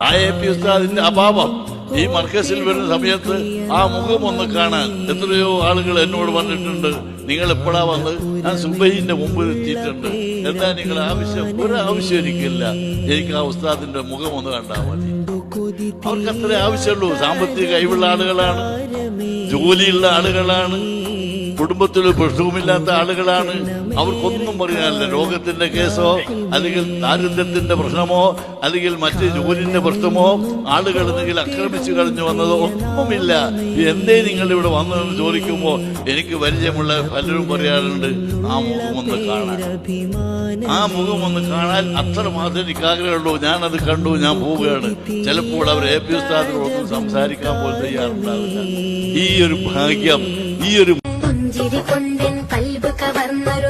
ആ AP ഉസ്താദിന്റെ അഭാവം ഈ മർക്കസിൽ വരുന്ന സമയത്ത് ആ മുഖം ഒന്ന് കാണാൻ എത്രയോ ആളുകൾ എന്നോട് പറഞ്ഞിട്ടുണ്ട്. നിങ്ങൾ എപ്പോഴാ വന്ന്? ഞാൻ സുബൈന്റെ മുമ്പിൽ എത്തിയിട്ടുണ്ട്. എന്താ നിങ്ങൾ ആവശ്യം? ഒരു ആവശ്യം എനിക്കില്ല. എനിക്ക് ആ ഉസ്താദിന്റെ മുഖം ഒന്ന് കണ്ടാൽ മതി. അവർക്ക് അത്രേ ആവശ്യമുള്ളൂ. സാമ്പത്തിക കഴിവുള്ള ആളുകളാണ്, ജോലിയുള്ള ആളുകളാണ്, കുടുംബത്തിൽ പ്രശ്നവുമില്ലാത്ത ആളുകളാണ്. അവർക്കൊന്നും പറയാനില്ല. രോഗത്തിന്റെ കേസോ അല്ലെങ്കിൽ ദാരിദ്ര്യത്തിന്റെ പ്രശ്നമോ അല്ലെങ്കിൽ മറ്റ് ജോലിന്റെ പ്രശ്നമോ ആളുകൾ എന്തെങ്കിലും ആക്രമിച്ചു കളഞ്ഞു വന്നതോ ഒന്നുമില്ല. എന്തേ നിങ്ങൾ ഇവിടെ വന്നതെന്ന് ചോദിക്കുമ്പോ എനിക്ക് പരിചയമുള്ള പലരും പറയാറുണ്ട്, ആ മുഖം ഒന്ന് കാണാൻ, ആ മുഖം ഒന്ന് കാണാൻ അത്ര മാത്രമേ എനിക്ക് ആഗ്രഹമുള്ളൂ. ഞാനത് കണ്ടു, ഞാൻ പോവുകയാണ്. ചിലപ്പോൾ അവർ AP ഉസ്താദിനോടൊന്നും സംസാരിക്കാൻ പോലും തയ്യാറുണ്ടാവില്ല. ഈ ഒരു ഭാഗ്യം, ഈ ഒരു പുഞ്ചിരി കൊണ്ടൻ കൽബ് കവർന്നൊരു